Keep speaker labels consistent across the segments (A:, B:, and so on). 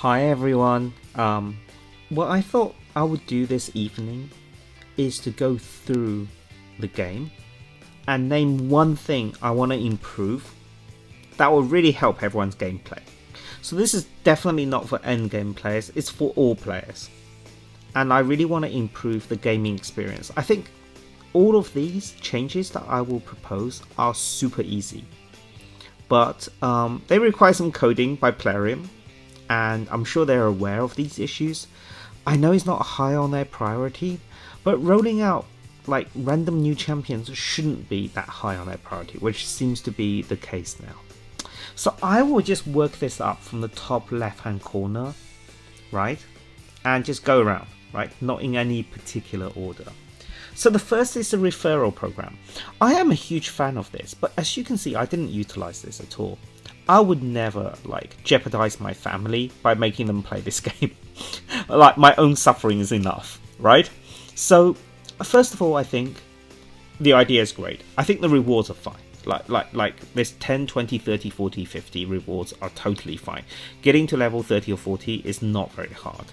A: Hi everyone. What I thought I would do this evening is to go through the game and name one thing I want to improve that will really help everyone's gameplay. So this is definitely not for endgame players, it's for all players. And I really want to improve the gaming experience. I think all of these changes that I will propose are super easy. But they require some coding by Plarium, and I'm sure they're aware of these issues. I know it's not high on their priority, but rolling out like random new champions shouldn't be that high on their priority, which seems to be the case now. So I will just work this up from the top left hand corner, right? And just go around, right? Not in any particular order. So the first is the referral program. I am a huge fan of this, but as you can see, I didn't utilize this at all. I would never jeopardize my family by making them play this game. Like, my own suffering is enough, right? So first of all, I think the idea is great. I think the rewards are fine. Like this 10, 20, 30, 40, 50 rewards are totally fine. Getting to level 30 or 40 is not very hard.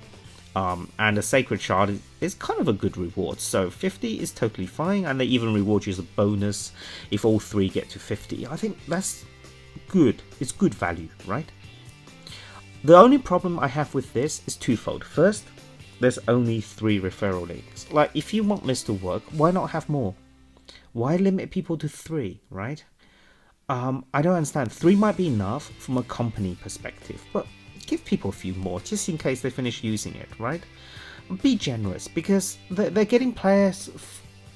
A: And a Sacred Shard is kind of a good reward. So 50 is totally fine, and they even reward you as a bonus if all three get to 50. I think that's good. It's good value, right? The only problem I have with this is twofold. First, there's only 3 referral links. Like, if you want this to work, why not have more? Why limit people to 3, right? I don't understand. 3 might be enough from a company perspective, but give people a few more just in case they finish using it, right? Be generous, because they're getting players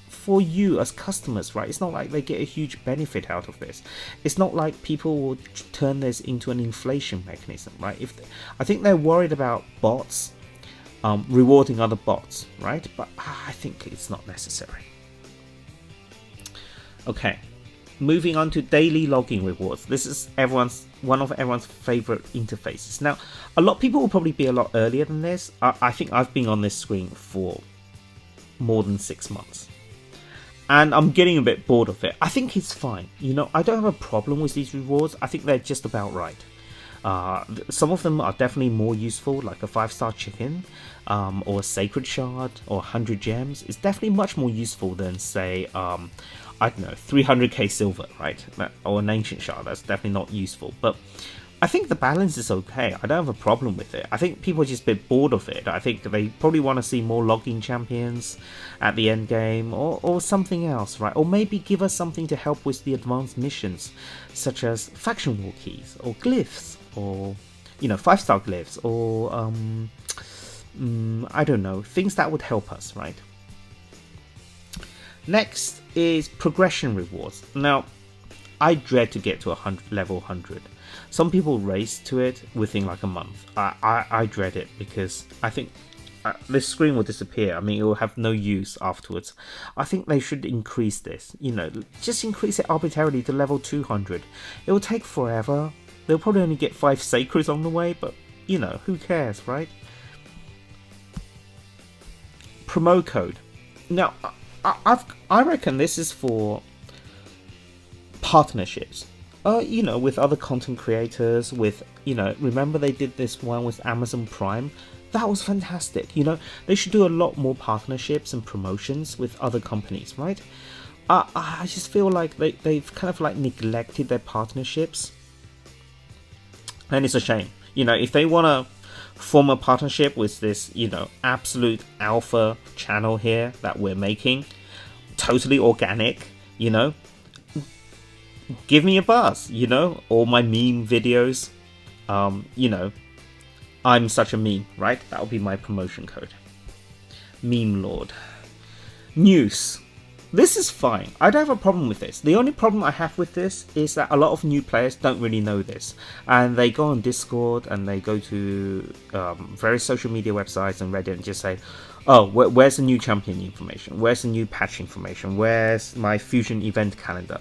A: for you as customers, right? It's not like they get a huge benefit out of this. It's not like people will turn this into an inflation mechanism, right? I think they're worried about bots rewarding other bots, right? But I think it's not necessary. Okay, moving on to daily logging rewards. This is one of everyone's favorite interfaces. Now, a lot of people will probably be a lot earlier than this. I think I've been on this screen for more than 6 months, and I'm getting a bit bored of it. I think it's fine. I don't have a problem with these rewards. I think they're just about right. Some of them are definitely more useful, like a 5-star chicken, or a Sacred Shard, or 100 gems. It's definitely much more useful than, say, I don't know, 300k silver, right? Or an Ancient Shard. That's definitely not useful. But I think the balance is okay. I don't have a problem with it. I think people are just a bit bored of it. I think they probably want to see more logging champions at the end game, or something else, right? Or maybe give us something to help with the advanced missions, such as faction war keys, or glyphs, or 5-star glyphs, or I don't know, things that would help us, right? Next is progression rewards. Now, I dread to get to level 100. Some people race to it within like a month. I dread it, because I think this screen will disappear. I mean, it will have no use afterwards. I think they should increase this. Just increase it arbitrarily to level 200. It will take forever. They'll probably only get 5 sacreds on the way, but who cares, right? Promo code. Now, I reckon this is for partnerships. With other content creators, remember they did this one with Amazon Prime? That was fantastic. They should do a lot more partnerships and promotions with other companies, right? I just feel like they've kind of neglected their partnerships. And it's a shame. If they want to form a partnership with this, absolute alpha channel here that we're making, totally organic, give me a buzz, all my meme videos, I'm such a meme, right? That would be my promotion code. Meme Lord. News. This is fine. I don't have a problem with this. The only problem I have with this is that a lot of new players don't really know this. And they go on Discord and they go to various social media websites and Reddit and just say, oh, where's the new champion information? Where's the new patch information? Where's my fusion event calendar?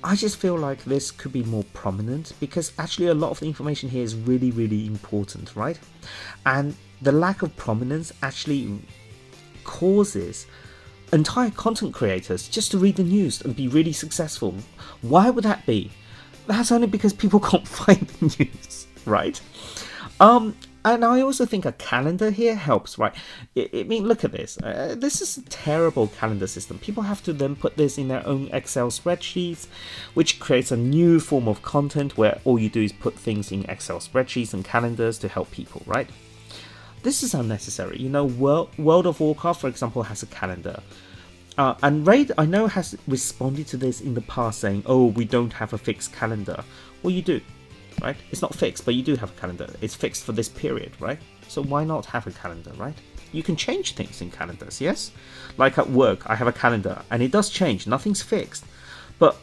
A: I just feel like this could be more prominent, because actually a lot of the information here is really, really important, right? And the lack of prominence actually causes entire content creators just to read the news and be really successful. Why would that be? That's only because people can't find the news, right? And I also think a calendar here helps, right? I mean, look at this. This is a terrible calendar system. People have to then put this in their own Excel spreadsheets, which creates a new form of content where all you do is put things in Excel spreadsheets and calendars to help people, right? This is unnecessary. You know, World of Warcraft, for example, has a calendar. And Raid, I know, has responded to this in the past saying, oh, we don't have a fixed calendar. Well, you do. Right? It's not fixed, but you do have a calendar. It's fixed for this period, right? So why not have a calendar, right? You can change things in calendars, yes? Like at work, I have a calendar, and it does change. Nothing's fixed. But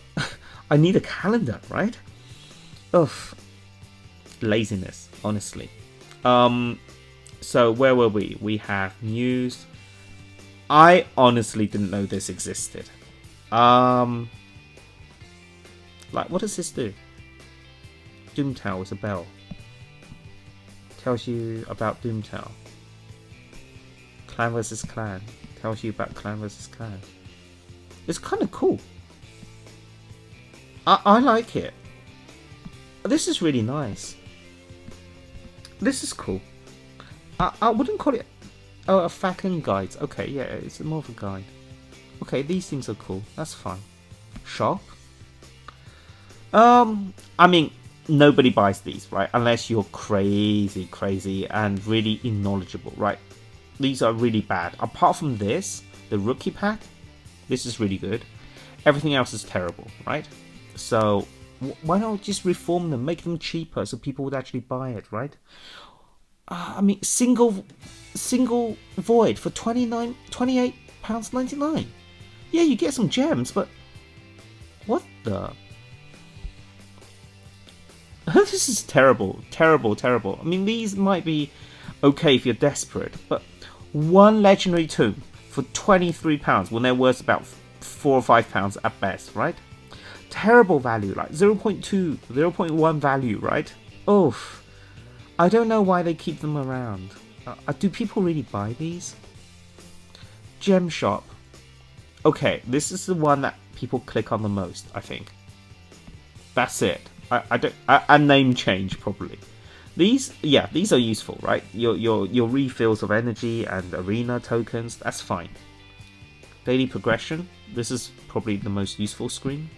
A: I need a calendar, right? Ugh. Laziness, honestly. So where were we? We have news. I honestly didn't know this existed. Like, what does this do? Doomtown is a bell. Tells you about Doomtown. Clan vs Clan. Tells you about Clan vs Clan. It's kind of cool. I like it. This is really nice. This is cool. I wouldn't call it a Fakken guide. Okay, yeah, it's more of a guide. Okay, these things are cool. That's fine. Shop. I mean, nobody buys these, right? Unless you're crazy and really knowledgeable, right? These are really bad. Apart from this, the rookie pack, this is really good. Everything else is terrible, right? So why not just reform them, make them cheaper so people would actually buy it, right? I mean, single void for £28.99. Yeah, you get some gems, but what the? This is terrible. I mean, these might be okay if you're desperate, but one legendary tomb for £23 when they're worth about £4 or £5 at best, right? Terrible value, like 0.2, 0.1 value, right? Oof. I don't know why they keep them around. Do people really buy these? Gem shop. Okay, this is the one that people click on the most, I think. That's it. A name change probably. These are useful, right? Your refills of energy and arena tokens, that's fine. Daily progression, this is probably the most useful screen.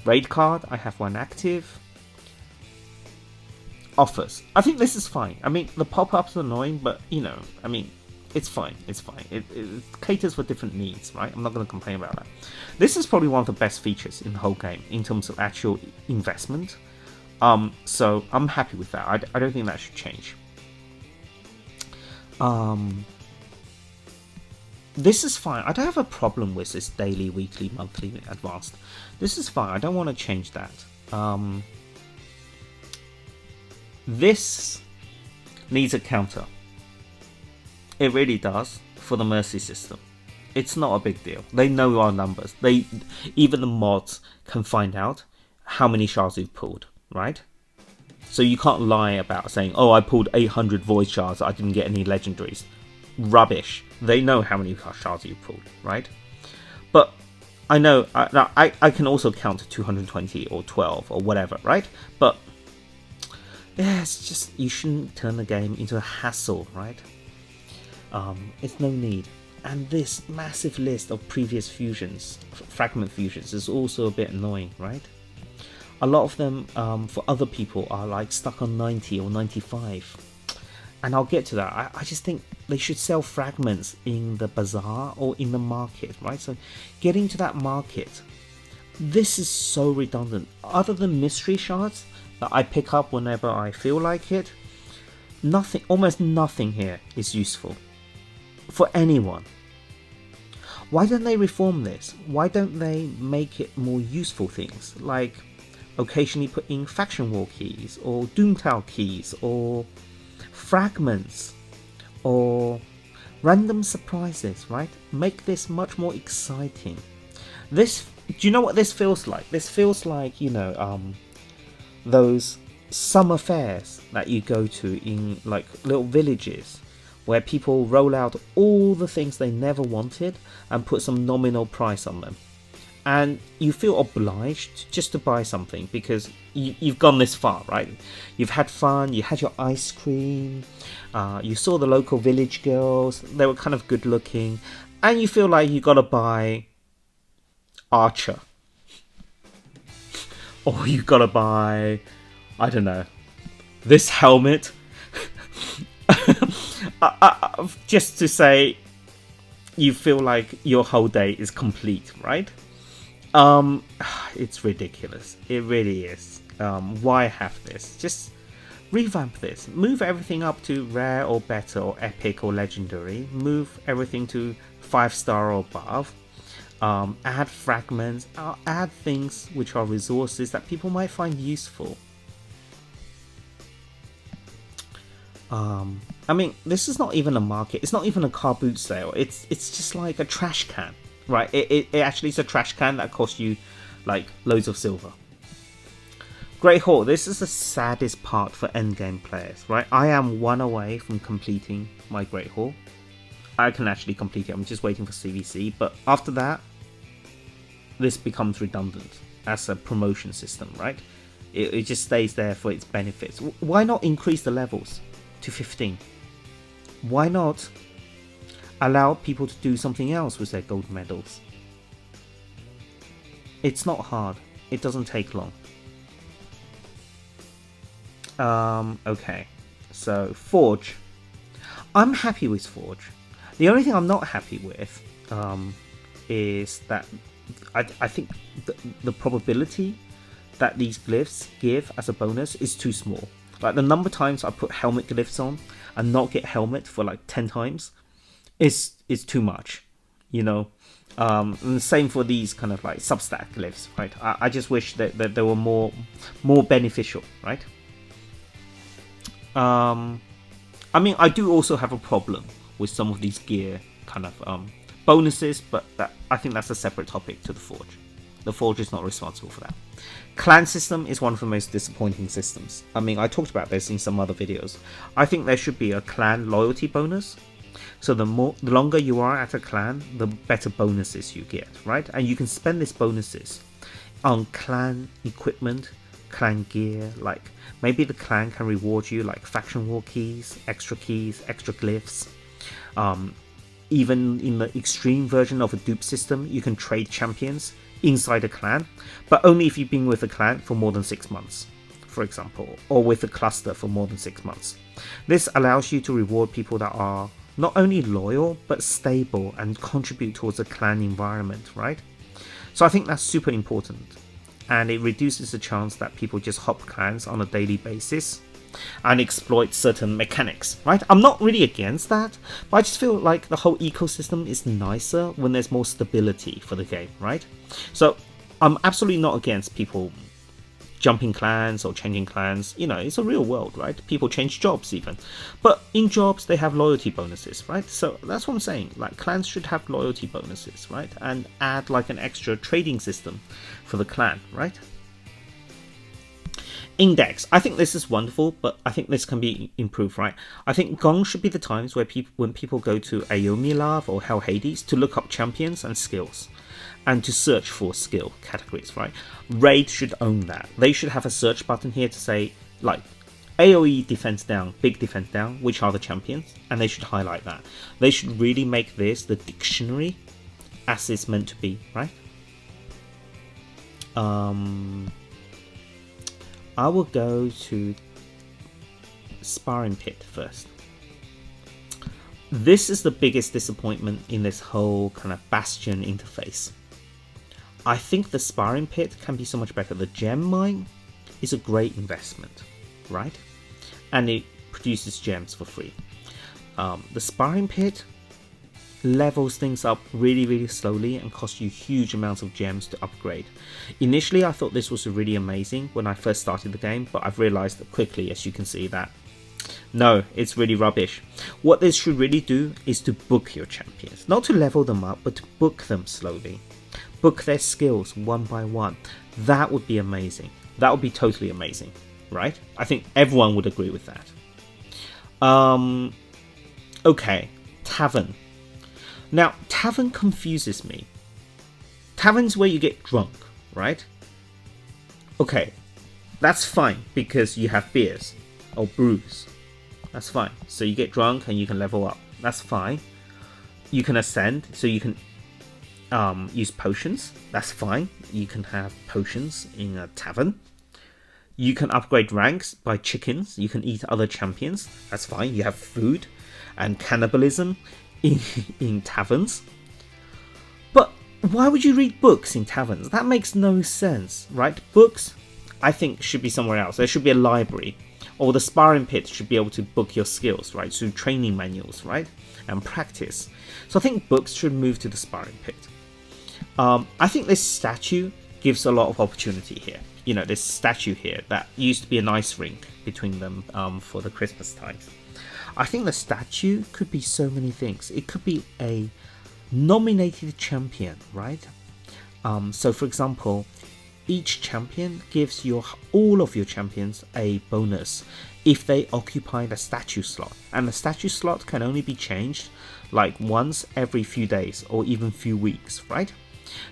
A: Raid card, I have one active. Offers, I think this is fine. I mean, the pop-ups are annoying, but you know, I mean, it's fine. It caters for different needs, right? I'm not going to complain about that. This is probably one of the best features in the whole game in terms of actual investment. So I'm happy with that. I don't think that should change. This is fine. I don't have a problem with this daily, weekly, monthly, advanced. This is fine. I don't want to change that. This needs a counter. It really does, for the Mercy system. It's not a big deal. They know our numbers. Even the mods can find out how many shards you've pulled, right? So you can't lie about saying, oh, I pulled 800 void shards, I didn't get any legendaries. Rubbish. They know how many shards you've pulled, right? But I know, I can also count to 220 or 12 or whatever, right? But yeah, it's just, you shouldn't turn the game into a hassle, right? It's no need. And this massive list of previous fusions, fragment fusions, is also a bit annoying, right? A lot of them, for other people, are like stuck on 90 or 95. And I'll get to that. I just think they should sell fragments in the bazaar or in the market, right? So getting to that market, this is so redundant. Other than mystery shards that I pick up whenever I feel like it, nothing, almost nothing here is useful for anyone. Why don't they reform this? Why don't they make it more useful things, like occasionally put in faction war keys or Doomtown keys or fragments or random surprises, right? Make this much more exciting. This, do you know what this feels like? This feels like, you know, those summer fairs that you go to in like little villages where people roll out all the things they never wanted and put some nominal price on them. and you feel obliged just to buy something because you've gone this far, right? You've had fun, you had your ice cream, you saw the local village girls, they were kind of good looking, and you feel like you gotta buy Archer. Or you gotta buy, I don't know, this helmet. Just to say, you feel like your whole day is complete, right? It's ridiculous. It really is. Why have this? Just revamp this. Move everything up to rare or better or epic or legendary. Move everything to 5-star or above. Add fragments. Add things which are resources that people might find useful. I mean, this is not even a market. It's not even a car boot sale. It's just like a trash can, right? It actually is a trash can that costs you like loads of silver. Great Hall. This is the saddest part for endgame players, right? I am one away from completing my Great Hall. I can actually complete it. I'm just waiting for CVC. But after that, this becomes redundant as a promotion system, right? It just stays there for its benefits. Why not increase the levels to 15? Why not allow people to do something else with their gold medals? It's not hard. It doesn't take long. Okay. So, Forge. I'm happy with Forge. The only thing I'm not happy with is that I think the probability that these glyphs give as a bonus is too small. Like the number of times I put helmet glyphs on and not get helmet for like 10 times is too much, you know. And the same for these kind of like substack glyphs, right? I just wish that they were more beneficial, right? I mean, I do also have a problem with some of these gear kind of bonuses, but I think that's a separate topic to the Forge. The Forge is not responsible for that. Clan system is one of the most disappointing systems. I mean, I talked about this in some other videos. I think there should be a clan loyalty bonus. So the longer you are at a clan, the better bonuses you get, right? And you can spend these bonuses on clan equipment, clan gear, like maybe the clan can reward you like faction war keys, extra glyphs. Even in the extreme version of a dupe system, you can trade champions inside a clan, but only if you've been with a clan for more than 6 months, for example, or with a cluster for more than 6 months. This allows you to reward people that are not only loyal, but stable and contribute towards a clan environment, right? So I think that's super important, and it reduces the chance that people just hop clans on a daily basis and exploit certain mechanics, right? I'm not really against that, but I just feel like the whole ecosystem is nicer when there's more stability for the game, right? So I'm absolutely not against people jumping clans or changing clans. You know, it's a real world, right? People change jobs even, but in jobs they have loyalty bonuses, right? So that's what I'm saying, like clans should have loyalty bonuses, right? And add like an extra trading system for the clan, right? Index. I think this is wonderful, but I think this can be improved, right? I think Gong should be the times where when people go to Aomilav or Hell Hades to look up champions and skills, and to search for skill categories, right? Raid should own that. They should have a search button here to say, like, AoE defense down, big defense down, which are the champions, and they should highlight that. They should really make this the dictionary as it's meant to be, right? I will go to Sparring Pit first. This is the biggest disappointment in this whole kind of Bastion interface. I think the Sparring Pit can be so much better. The gem mine is a great investment, right? And it produces gems for free. The Sparring Pit levels things up really slowly and costs you huge amounts of gems to upgrade. Initially I thought this was really amazing when I first started the game, but I've realized quickly, as you can see, that no, it's really rubbish. What this should really do is to book your champions, not to level them up, but to book them slowly. Book their skills one by one. That would be amazing. That would be totally amazing, right? I think everyone would agree with that. Okay, Tavern. Now, Tavern confuses me. taverns where you get drunk, right? Okay, that's fine because you have beers or brews. That's fine. So you get drunk and you can level up. That's fine. You can ascend, so you can use potions. That's fine. You can have potions in a tavern. You can upgrade ranks by chickens. You can eat other champions. That's fine. You have food and cannibalism in taverns. But why would you read books in taverns? That makes no sense, right? Books, I think, should be somewhere else. There should be a library. Or the sparring pit should be able to book your skills, right? So training manuals, right? And practice. So I think books should move to the sparring pit. I think this statue gives a lot of opportunity here. You know, this statue here that used to be an ice rink between them for the Christmas times. I think the statue could be so many things. It could be a nominated champion, right? So for example, each champion gives all of your champions a bonus if they occupy the statue slot, and the statue slot can only be changed like once every few days or even few weeks, right?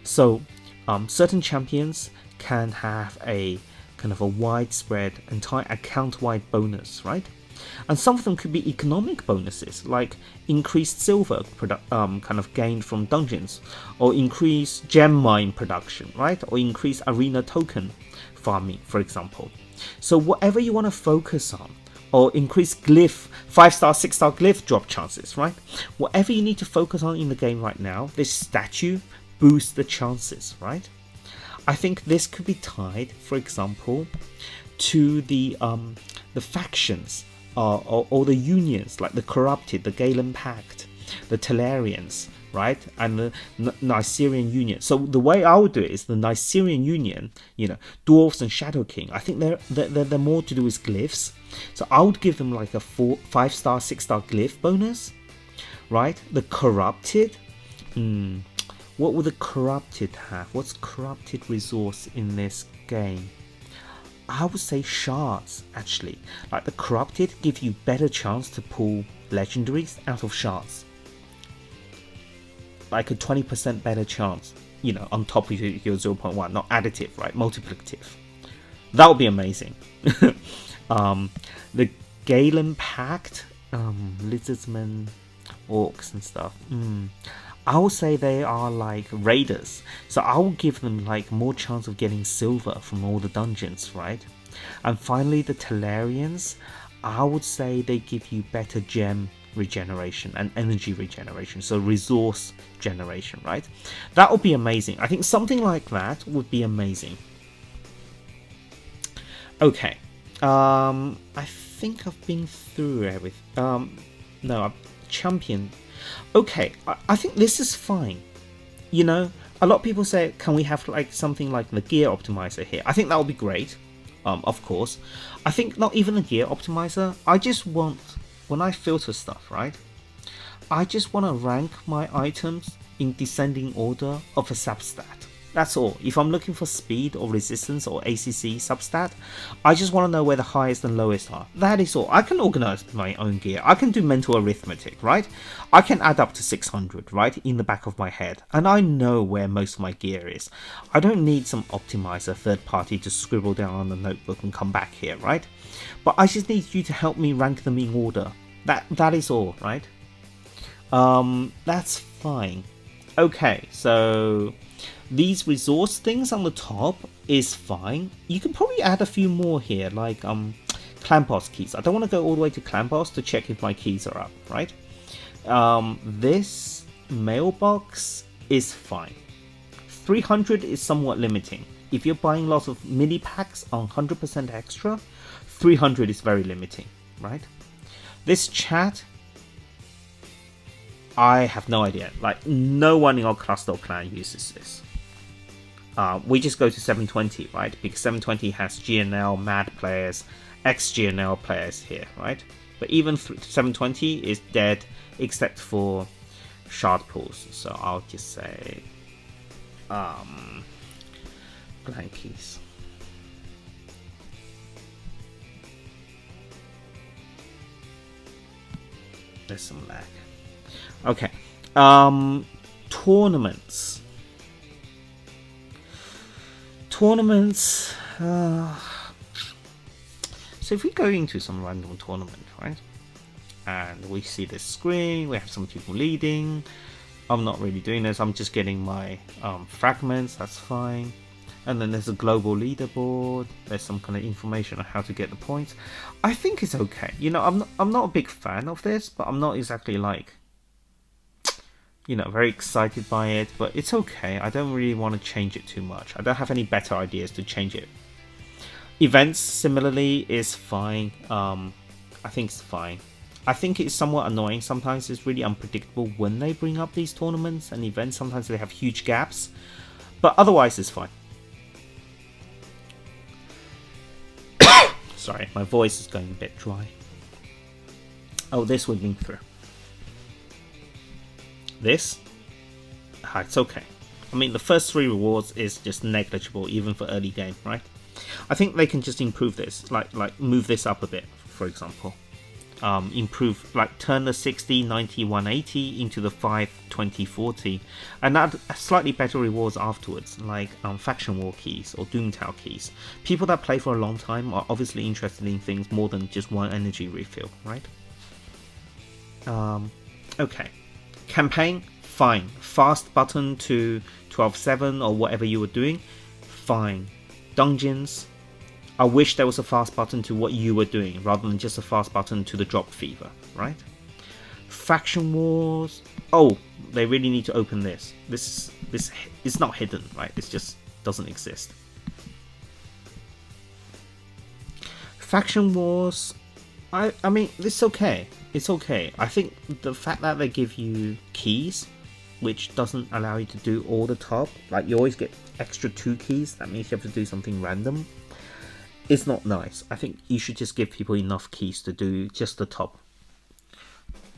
A: So certain champions can have a kind of a widespread entire account-wide bonus, right? And some of them could be economic bonuses, like increased silver kind of gained from dungeons, or increased gem mine production, right? Or increased arena token farming, for example. So whatever you want to focus on, or increase glyph, 5-star, 6-star glyph drop chances, right? Whatever you need to focus on in the game right now, this statue boosts the chances, right? I think this could be tied, for example, to the factions or the unions, like the Corrupted, the Galen Pact, the Telarians, right, and the Nicerian Union. So the way I would do it is the Nicerian Union, you know, Dwarves and Shadow King. I think they're more to do with glyphs. So I would give them like a 5-star, 6-star glyph bonus, right? The Corrupted. What would the Corrupted have? What's Corrupted resource in this game? I would say shards, actually. Like the Corrupted give you better chance to pull legendaries out of shards. Like a 20% better chance, you know, on top of your 0.1, not additive, right? Multiplicative. That would be amazing. The Galen Pact, lizardsmen, orcs and stuff. I would say they are like raiders, so I will give them like more chance of getting silver from all the dungeons, right? And finally, the Telarians, I would say they give you better gem regeneration and energy regeneration, so resource generation, right? That would be amazing. I think something like that would be amazing. Okay, I think I've been through everything. No, I've championed. Okay, I think this is fine. You know, a lot of people say, can we have like something like the gear optimizer here? I think that would be great. Of course. I think not even the gear optimizer. I just want, when I filter stuff, right? I just want to rank my items in descending order of a substat. That's all. If I'm looking for speed or resistance or ACC substat, I just want to know where the highest and lowest are. That is all. I can organize my own gear. I can do mental arithmetic, right? I can add up to 600, right, in the back of my head. And I know where most of my gear is. I don't need some optimizer third party to scribble down on the notebook and come back here, right? But I just need you to help me rank them in order. That is all, right? That's fine. Okay, so these resource things on the top is fine. You can probably add a few more here, like clan boss keys. I don't want to go all the way to clan boss to check if my keys are up, right? This mailbox is fine. 300 is somewhat limiting. If you're buying lots of mini packs on 100% extra, 300 is very limiting, right? This chat, I have no idea. Like, no one in our cluster or clan uses this. We just go to 720, right? Because 720 has GNL, MAD players, ex-GNL players here, right? But even 720 is dead except for shard pools. So I'll just say blank keys. There's some lag. Okay. Tournaments. tournaments. So if we go into some random tournament, right, and we see this screen, we have some people leading. I'm not really doing this. I'm just getting my fragments. That's fine. And then there's a global leaderboard. There's some kind of information on how to get the points. I think it's okay. You know, I'm not a big fan of this, but I'm not exactly like, you know, very excited by it. But it's okay. I don't really want to change it too much. I don't have any better ideas to change it. Events, similarly, is fine. I think it's fine. I think it's somewhat annoying. Sometimes it's really unpredictable when they bring up these tournaments and events. Sometimes they have huge gaps. But otherwise, it's fine. Sorry, my voice is going a bit dry. Oh, this would link through. This? It's okay. I mean, the first 3 rewards is just negligible, even for early game, right? I think they can just improve this, like move this up a bit, for example. Improve, like turn the 60, 90, 180 into the 5, 20, 40, and add slightly better rewards afterwards, like faction war keys or Doomtown keys. People that play for a long time are obviously interested in things more than just one energy refill, right? Okay. Campaign, fine. Fast button to 12.7 or whatever you were doing, fine. Dungeons, I wish there was a fast button to what you were doing rather than just a fast button to the drop fever, right? Faction wars. Oh, they really need to open this. This is not hidden, right? This just doesn't exist. Faction wars. I mean, it's okay. It's okay. I think the fact that they give you keys, which doesn't allow you to do all the top, like you always get extra 2 keys. That means you have to do something random. It's not nice. I think you should just give people enough keys to do just the top,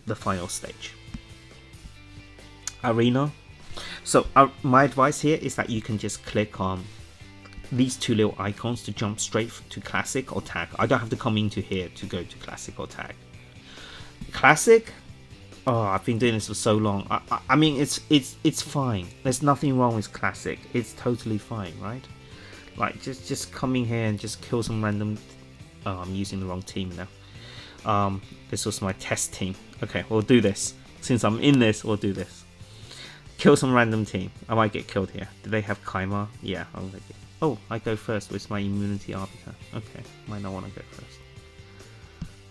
A: the final stage. Arena. So my advice here is that you can just click on these 2 little icons to jump straight to classic or tag. I don't have to come into here to go to classic or tag. Classic. Oh, I've been doing this for so long. I mean, it's fine. There's nothing wrong with classic. It's totally fine, right? Like, just come in here and just kill some random... Oh, I'm using the wrong team now. This was my test team. Okay, we'll do this. Since I'm in this, we'll do this. Kill some random team. I might get killed here. Do they have Kaima? Yeah, I'll make it. Oh, I go first with my immunity arbiter. Okay, might not want to go first.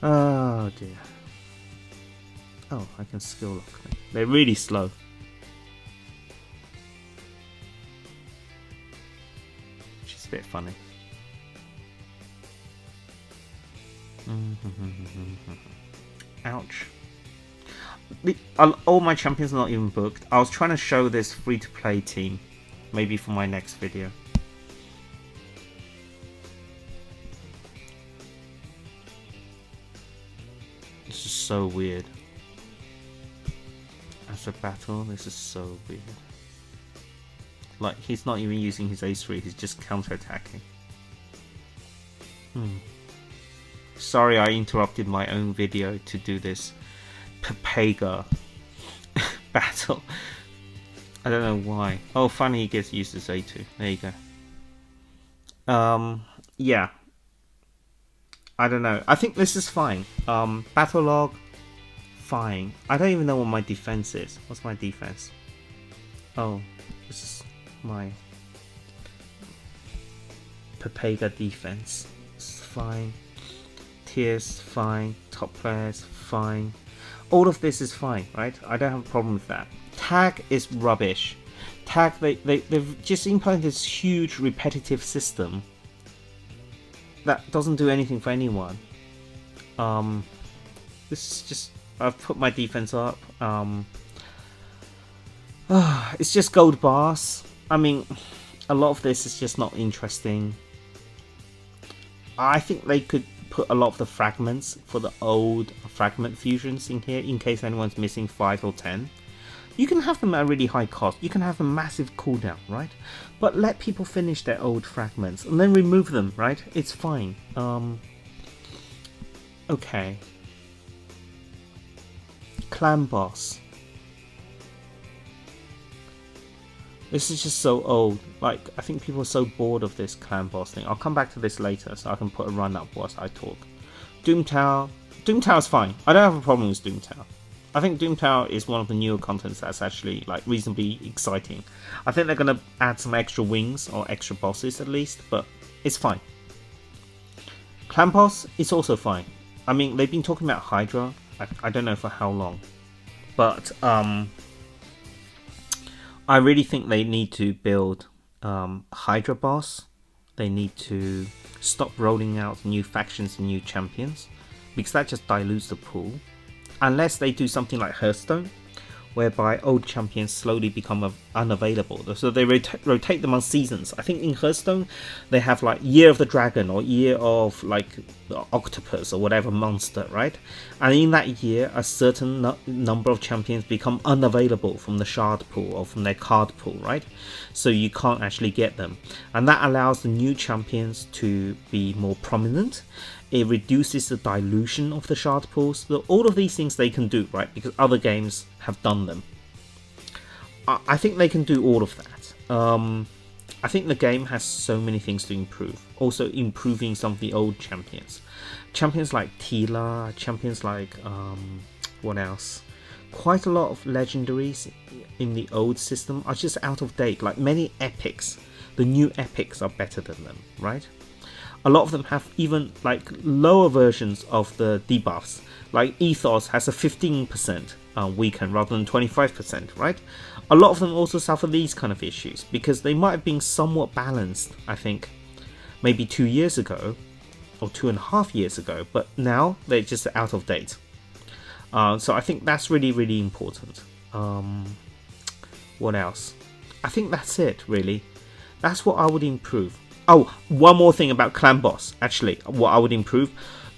A: Oh, dear. Oh, I can skill lock them. They're really slow. Bit funny. Ouch. All my champions are not even booked. I was trying to show this free-to-play team, maybe for my next video. This is so weird. As a battle, this is so weird. Like, he's not even using his A3, he's just counter-attacking. Sorry I interrupted my own video to do this Pepega battle. I don't know why. Oh, funny he gets used as A2. There you go. Yeah. I don't know. I think this is fine. Battle log, fine. I don't even know what my defense is. What's my defense? Oh, this is my Pepega defense. It's fine. Tiers, fine. Top players, fine. All of this is fine, right? I don't have a problem with that. Tag is rubbish. Tag, they've just implemented this huge repetitive system that doesn't do anything for anyone. This is just... I've put my defense up. It's just gold bars. I mean, a lot of this is just not interesting. I think they could put a lot of the fragments for the old fragment fusions in here in case anyone's missing 5 or 10. You can have them at a really high cost. You can have a massive cooldown, right? But let people finish their old fragments and then remove them, right? It's fine. Okay. Clan boss. This is just so old. Like, I think people are so bored of this clan boss thing. I'll come back to this later, so I can put a run up whilst I talk. Doom Tower. Doom Tower's fine. I don't have a problem with Doom Tower. I think Doom Tower is one of the newer contents that's actually like reasonably exciting. I think they're gonna add some extra wings or extra bosses at least, but it's fine. Clan boss is also fine. I mean, they've been talking about Hydra. I don't know for how long, but I really think they need to build Hydra boss. They need to stop rolling out new factions and new champions, because that just dilutes the pool. Unless they do something like Hearthstone, whereby old champions slowly become unavailable. So they rotate them on seasons. I think in Hearthstone, they have like Year of the Dragon or Year of like the Octopus or whatever monster, right? And in that year, a certain number of champions become unavailable from the shard pool or from their card pool, right? So you can't actually get them. And that allows the new champions to be more prominent. It reduces the dilution of the shard pools. So all of these things they can do, right? Because other games have done them. I think they can do all of that. I think the game has so many things to improve. Also improving some of the old champions. Champions like Tila, champions like, what else? Quite a lot of legendaries in the old system are just out of date. Like many epics, the new epics are better than them, right? A lot of them have even like lower versions of the debuffs. Like Ethos has a 15% weaken rather than 25%, right? A lot of them also suffer these kind of issues because they might have been somewhat balanced, I think, maybe 2 years ago or 2.5 years ago, but now they're just out of date. So I think that's really, really important. What else? I think that's it, really. That's what I would improve. Oh, one more thing about Clan Boss, actually, what I would improve.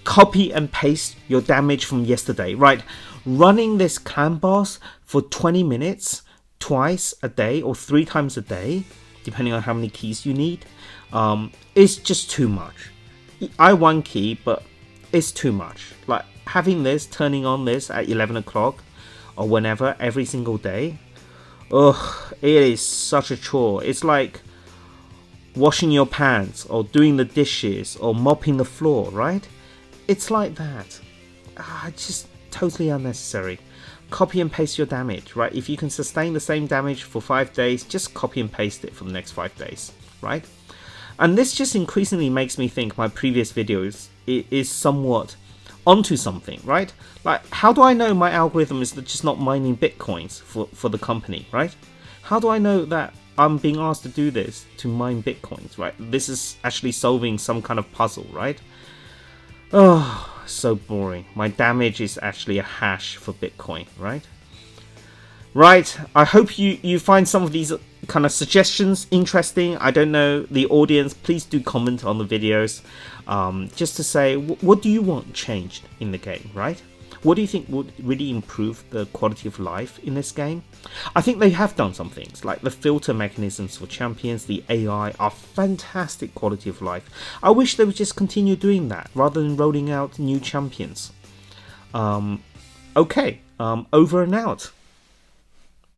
A: Copy and paste your damage from yesterday, right? Running this Clan Boss for 20 minutes, twice a day or 3 times a day, depending on how many keys you need, is just too much. I 1 key, but it's too much. Like, having this, turning on this at 11 o'clock or whenever, every single day, ugh, it is such a chore. It's like washing your pants or doing the dishes or mopping the floor, right? It's like that. Just totally unnecessary. Copy and paste your damage, right? If you can sustain the same damage for 5 days, just copy and paste it for the next 5 days, right? And this just increasingly makes me think my previous videos is somewhat onto something, right? Like, how do I know my algorithm is just not mining bitcoins for the company, right? How do I know that I'm being asked to do this to mine bitcoins, right? This is actually solving some kind of puzzle, right? Oh, so boring. My damage is actually a hash for Bitcoin, right? Right, I hope you find some of these kind of suggestions interesting. I don't know the audience. Please do comment on the videos just to say, what do you want changed in the game, right? What do you think would really improve the quality of life in this game? I think they have done some things, like the filter mechanisms for champions, the AI are fantastic quality of life. I wish they would just continue doing that rather than rolling out new champions. Okay, over and out.